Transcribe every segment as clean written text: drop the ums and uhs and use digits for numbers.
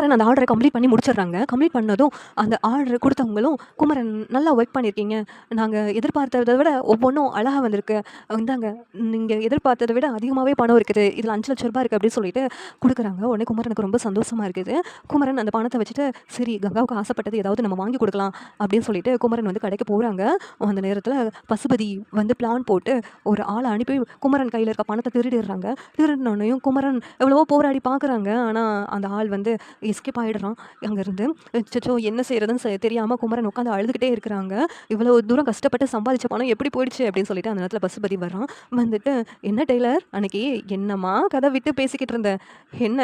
குமரன் அந்த ஆர்டரை கம்ப்ளீட் பண்ணி முடிச்சிடுறாங்க. கம்ப்ளீட் பண்ணதும் அந்த ஆர்டர் கொடுத்தவங்களும், "குமரன் நல்லா ஒர்க் பண்ணியிருக்கீங்க. நாங்கள் எதிர்பார்த்ததை விட ஒவ்வொன்றும் அழகாக வந்திருக்கு. இந்தாங்க, நீங்கள் எதிர்பார்த்ததை விட அதிகமாகவே பணம் இருக்குது. இதில் 5,00,000 இருக்குது" அப்படின்னு சொல்லிட்டு கொடுக்குறாங்க. உடனே குமரனுக்கு ரொம்ப சந்தோஷமாக இருக்குது. குமரன் அந்த பணத்தை வச்சுட்டு, சரி கங்காவுக்கு ஆசைப்பட்டது ஏதாவது நம்ம வாங்கி கொடுக்கலாம் அப்படின்னு சொல்லிட்டு குமரன் வந்து கடைக்கு போகிறாங்க. அந்த நேரத்தில் பசுபதி வந்து பிளான் போட்டு ஒரு ஆளை அனுப்பி குமரன் கையில் இருக்க பணத்தை திருடிடுறாங்க. திருடினோடனையும் குமரன் எவ்வளவோ போராடி பார்க்குறாங்க. ஆனால் அந்த ஆள் வந்து எஸ்கேப் ஆகிடுறான் அங்கேருந்து. அச்சச்சோ என்ன செய்கிறதுன்னு தெரியாமல் குமரன் உட்காந்து அழுதுகிட்டே இருக்கிறாங்க. இவ்வளோ தூரம் கஷ்டப்பட்டு சம்பாதிச்ச பணம் எப்படி போயிடுச்சு அப்படின்னு சொல்லிட்டு அந்த நேரத்தில் பசுபதி வரான். வந்துட்டு, "என்ன டெய்லர், அன்னைக்கு என்னம்மா கதை விட்டு பேசிக்கிட்டு இருந்த, என்ன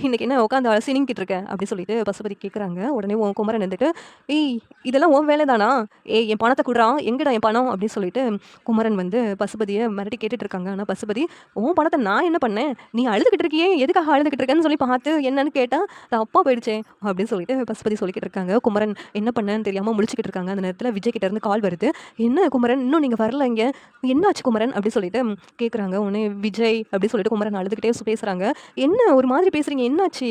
இன்னைக்கு என்ன உட்காந்து சினிங்கிட்டு இருக்க?" அப்படி சொல்லிட்டு பசுபதி கேட்குறாங்க. உடனே உன் குமரன் வந்துட்டு, "ஏய் இதெல்லாம் உன் வேலை தானா? ஏய் என் பணத்தை குடுறான், எங்கடா என் பணம்?" அப்படின்னு சொல்லிட்டு குமரன் வந்து பசுபதியை மிரட்டி கேட்டுட்டு இருக்காங்க. ஆனால் பசுபதி, "உன் பணத்தை நான் என்ன பண்ணேன்? நீ அழுதுகிட்டு இருக்கியே, எதுக்காக அழுதுகிட்டு இருக்கேன்னு சொல்லி பார்த்து என்னன்னு கேட்டால் தப்பா போயிடுச்சே" அப்படின்னு சொல்லிட்டு பசுபதி சொல்லிக்கிட்டு இருக்காங்க. குமரன் என்ன பண்ணேன்னு தெரியாமல் முழிச்சுக்கிட்டு இருக்காங்க. அந்த நேரத்தில் விஜய் கிட்ட இருந்து கால் வருது. "என்ன குமரன், இன்னும் நீங்கள் வரல இங்கே, என்னாச்சு குமரன்?" அப்படி சொல்லிட்டு கேட்குறாங்க. உடனே விஜய் அப்படி சொல்லிட்டு குமரன் அழுதுகிட்டே பேசுகிறாங்க. "என்ன ஒரு மாதிரி பேசுகிறீங்க, என்னாச்சு?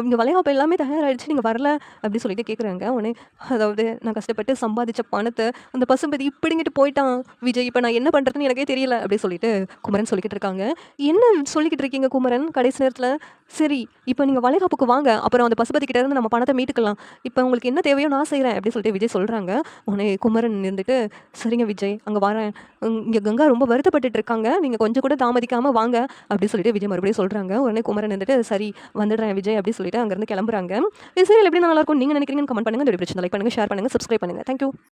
இங்கே வளைகாப்பு எல்லாமே தயாராகிடுச்சு, நீங்கள் வரல" அப்படி சொல்லிட்டு கேட்குறாங்க. உடனே, "அதாவது நான் கஷ்டப்பட்டு சம்பாதிச்ச பணத்தை அந்த பசுபதி இப்படிங்கிட்டு போயிட்டான் விஜய், இப்போ நான் என்ன பண்ணுறதுன்னு எனக்கே தெரியல" அப்படி சொல்லிட்டு குமரன் சொல்லிக்கிட்டு இருக்காங்க. "என்ன சொல்லிக்கிட்டு இருக்கீங்க குமரன் கடைசி நேரத்தில்? சரி இப்போ நீங்கள் வளைகாப்புக்கு வாங்க, அப்புறம் அந்த பசுபதி கிட்ட இருந்து நம்ம பணத்தை மீட்டுக்கலாம். இப்போ உங்களுக்கு என்ன தேவையோ நான் செய்கிறேன்" அப்படி சொல்லிட்டு விஜய் சொல்கிறாங்க. உடனே குமரன் இருந்துட்டு, "சரிங்க விஜய், அங்கே வரேன். இங்கே கங்கா ரொம்ப வருத்தப்பட்டுட்டு இருக்காங்க, நீங்கள் கொஞ்சம் கூட தாமதிக்காமல் வாங்க" அப்படி சொல்லிட்டு விஜய் மறுபடியும் சொல்கிறாங்க. உடனே குமரன் இருந்துட்டு, "சரி வந்துடுறேன் விஜய்" அப்படி சொல்லிட்டு அங்கேருந்து கிளம்புறாங்க. சீரியல் எப்படி நல்லா இருக்கும் நீங்கள் நினைக்கிறீங்கன்னு கமெண்ட் பண்ணுங்கள். இந்த வீடியோ பிடிச்சிருந்தா லைக் பண்ணுங்கள், ஷேர் பண்ணுங்கள், சப்ஸ்கிரைப் பண்ணுங்கள். தேங்க்யூ.